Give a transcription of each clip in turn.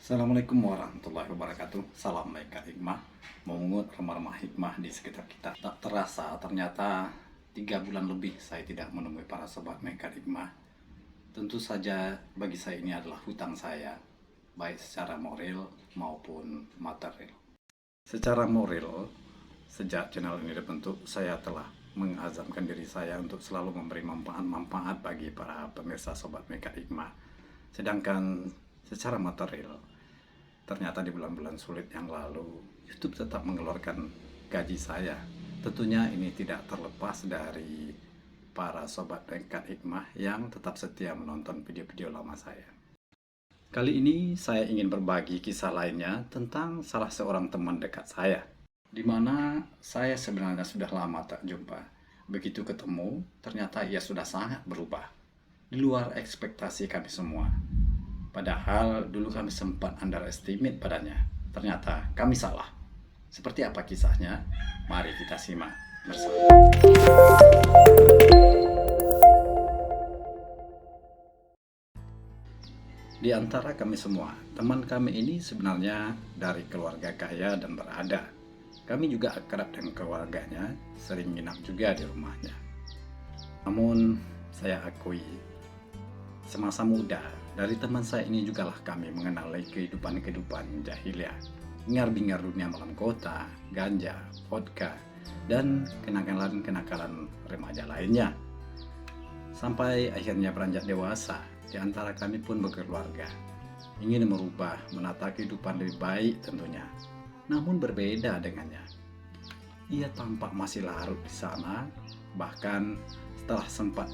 Assalamualaikum warahmatullahi wabarakatuh. Salam Maikat Hikmah. Mengungut remah-remah hikmah di sekitar kita. Tak terasa ternyata 3 bulan lebih saya tidak menemui para sobat Maikat Hikmah. Tentu saja bagi saya ini adalah hutang saya, baik secara moral maupun material. Secara moral, sejak channel ini dibentuk, saya telah mengazamkan diri saya untuk selalu memberi manfaat-manfaat bagi para pemirsa sobat Maikat Hikmah. Sedangkan secara material, ternyata di bulan-bulan sulit yang lalu, YouTube tetap mengeluarkan gaji saya. Tentunya ini tidak terlepas dari para sobat Maikat Hikmah yang tetap setia menonton video-video lama saya. Kali ini saya ingin berbagi kisah lainnya tentang salah seorang teman dekat saya, di mana saya sebenarnya sudah lama tak jumpa. Begitu ketemu, ternyata ia sudah sangat berubah, di luar ekspektasi kami semua. Padahal dulu kami sempat underestimate padanya. Ternyata kami salah. Seperti apa kisahnya? Mari kita simak bersama. Di antara kami semua, teman kami ini sebenarnya dari keluarga kaya dan berada. Kami juga akrab dengan keluarganya, sering nginap juga di rumahnya. Namun, saya akui, semasa muda, dari teman saya ini jugalah kami mengenali kehidupan jahiliyah. Bingar-bingar dunia malam kota, ganja, vodka, dan kenakalan-kenakalan remaja lainnya. Sampai akhirnya beranjak dewasa, di antara kami pun berkeluarga. Ingin merubah, menata kehidupan lebih baik tentunya. Namun berbeda dengannya. Ia tampak masih larut di sana, bahkan setelah sempat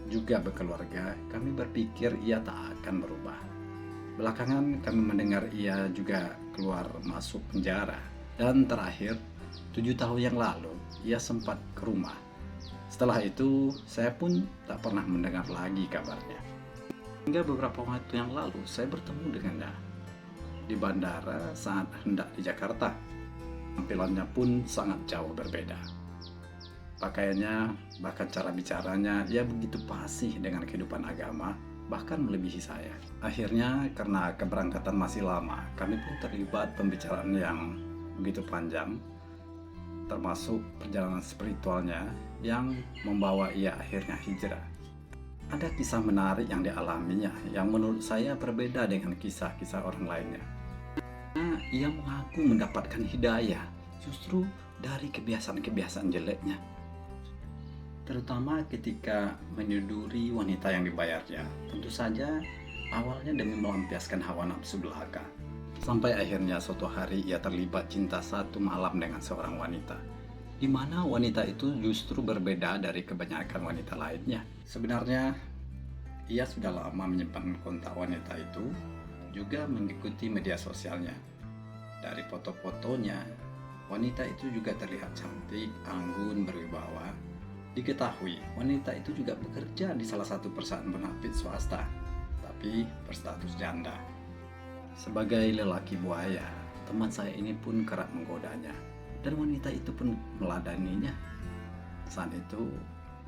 juga berkeluarga, kami berpikir ia tak akan berubah. Belakangan kami mendengar ia juga keluar masuk penjara. Dan terakhir, 7 tahun yang lalu, ia sempat ke rumah. Setelah itu, saya pun tak pernah mendengar lagi kabarnya. Hingga beberapa waktu yang lalu, saya bertemu dengannya di bandara saat hendak di Jakarta. Tampilannya pun sangat jauh berbeda. Pakaiannya, bahkan cara bicaranya, ia begitu fasih dengan kehidupan agama, bahkan melebihi saya. Akhirnya, karena keberangkatan masih lama, kami pun terlibat pembicaraan yang begitu panjang, termasuk perjalanan spiritualnya yang membawa ia akhirnya hijrah. Ada kisah menarik yang dialaminya, yang menurut saya berbeda dengan kisah-kisah orang lainnya. Ia mengaku mendapatkan hidayah justru dari kebiasaan-kebiasaan jeleknya, terutama ketika menyuduri wanita yang dibayarnya. Tentu saja awalnya demi melampiaskan hawa nafsu belaka, sampai akhirnya suatu hari ia terlibat cinta satu malam dengan seorang wanita, di mana wanita itu justru berbeda dari kebanyakan wanita lainnya. Sebenarnya ia sudah lama menyimpan kontak wanita itu, juga mengikuti media sosialnya. Dari foto-fotonya, wanita itu juga terlihat cantik, anggun, berwibawa. Diketahui, wanita itu juga bekerja di salah satu perusahaan bonafit swasta, tapi berstatus janda. Sebagai lelaki buaya, teman saya ini pun kerap menggodanya, dan wanita itu pun meladaninya. Saat itu,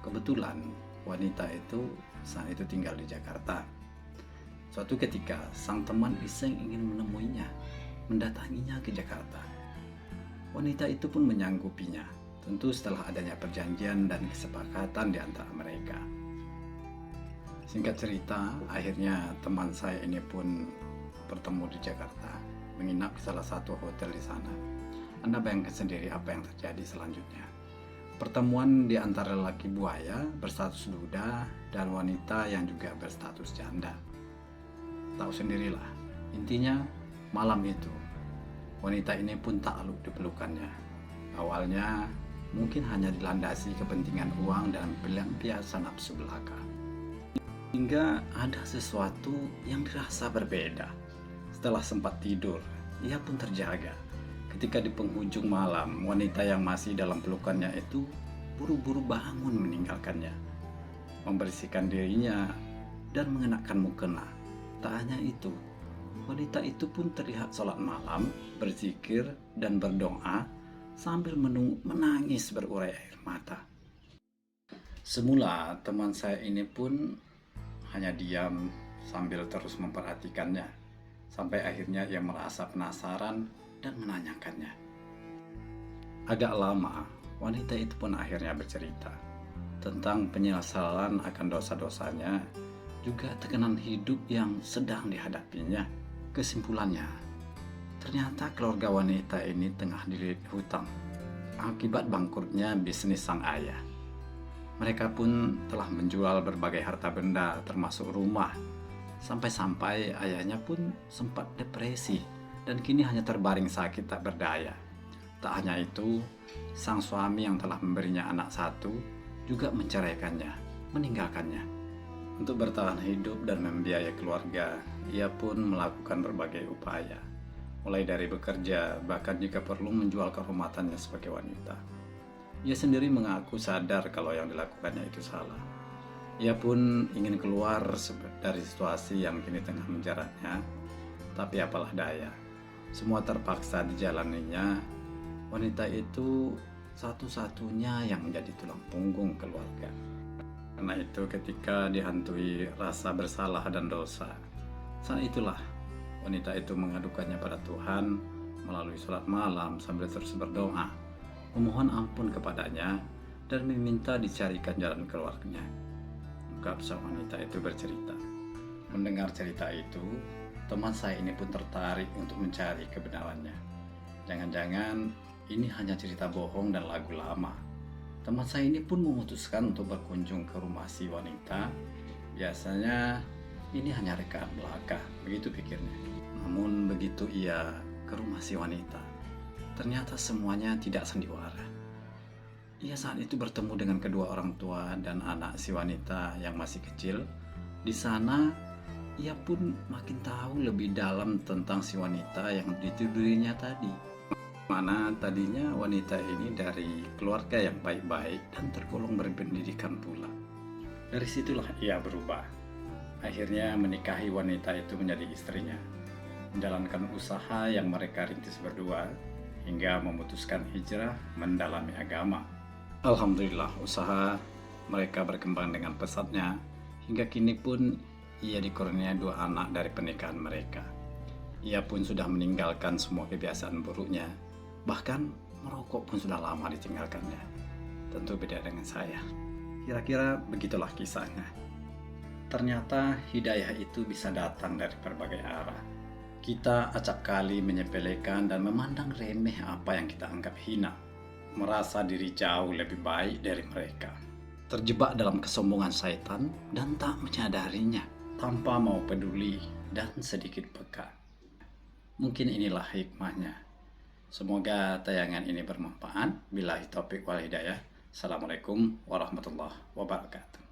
kebetulan wanita itu saat itu tinggal di Jakarta. Suatu ketika, sang teman iseng ingin menemuinya, mendatanginya ke Jakarta. Wanita itu pun menyanggupinya, tentu setelah adanya perjanjian dan kesepakatan di antara mereka. Singkat cerita, akhirnya teman saya ini pun bertemu di Jakarta, menginap di salah satu hotel di sana. Anda bayangkan sendiri apa yang terjadi selanjutnya. Pertemuan di antara lelaki buaya berstatus duda dan wanita yang juga berstatus janda. Tahu sendirilah, intinya malam itu wanita ini pun takluk di pelukannya. Awalnya mungkin hanya dilandasi kepentingan uang dan pelampiasan nafsu belaka, hingga ada sesuatu yang dirasa berbeda. Setelah sempat tidur, ia pun terjaga ketika di penghujung malam wanita yang masih dalam pelukannya itu buru-buru bangun meninggalkannya, membersihkan dirinya dan mengenakan mukena. Tak hanya itu, wanita itu pun terlihat sholat malam, berzikir dan berdoa sambil menangis berurai air mata. Semula teman saya ini pun hanya diam sambil terus memperhatikannya. sampai akhirnya ia merasa penasaran dan menanyakannya. Agak lama, wanita itu pun akhirnya bercerita tentang penyesalan akan dosa-dosanya, juga tekanan hidup yang sedang dihadapinya. Kesimpulannya, ternyata keluarga wanita ini tengah dililit hutang akibat bangkrutnya bisnis sang ayah. Mereka pun telah menjual berbagai harta benda termasuk rumah, sampai-sampai ayahnya pun sempat depresi dan kini hanya terbaring sakit tak berdaya. Tak hanya itu, sang suami yang telah memberinya anak satu juga menceraikannya, meninggalkannya. Untuk bertahan hidup dan membiayai keluarga, ia pun melakukan berbagai upaya, mulai dari bekerja, bahkan jika perlu menjual kehormatannya sebagai wanita. Ia sendiri mengaku sadar kalau yang dilakukannya itu salah. Ia pun ingin keluar dari situasi yang kini tengah menjeratnya, tapi apalah daya, semua terpaksa dijalaninya. Wanita itu satu-satunya yang menjadi tulang punggung keluarga. Karena itu ketika dihantui rasa bersalah dan dosa, saat itulah wanita itu mengadukannya pada Tuhan melalui sholat malam sambil terus berdoa, memohon ampun kepadanya dan meminta dicarikan jalan keluarnya. Ungkap sang wanita itu bercerita. Mendengar cerita itu, teman saya ini pun tertarik untuk mencari kebenarannya. Jangan-jangan ini hanya cerita bohong dan lagu lama. Teman saya ini pun memutuskan untuk berkunjung ke rumah si wanita. Biasanya ini hanya rekaan belaka, begitu pikirnya. Namun begitu ia ke rumah si wanita, ternyata semuanya tidak sandiwara. Ia saat itu bertemu dengan kedua orang tua dan anak si wanita yang masih kecil. Di sana ia pun makin tahu lebih dalam tentang si wanita yang ditidurinya tadi. Mana tadinya wanita ini dari keluarga yang baik-baik dan tergolong berpendidikan pula. Dari situlah ia berubah. Akhirnya menikahi wanita itu menjadi istrinya, menjalankan usaha yang mereka rintis berdua, hingga memutuskan hijrah mendalami agama. Alhamdulillah, usaha mereka berkembang dengan pesatnya, hingga kini pun ia dikurniai 2 anak dari pernikahan mereka. Ia pun sudah meninggalkan semua kebiasaan buruknya, bahkan merokok pun sudah lama ditinggalkannya. Tentu beda dengan saya. Kira-kira begitulah kisahnya. Ternyata hidayah itu bisa datang dari berbagai arah. Kita acap kali menyepelekan dan memandang remeh apa yang kita anggap hina, merasa diri jauh lebih baik dari mereka, terjebak dalam kesombongan syaitan dan tak menyadarinya, tanpa mau peduli dan sedikit peka. Mungkin inilah hikmahnya. Semoga tayangan ini bermanfaat. Billahi taufiq wal hidayah. Assalamualaikum warahmatullahi wabarakatuh.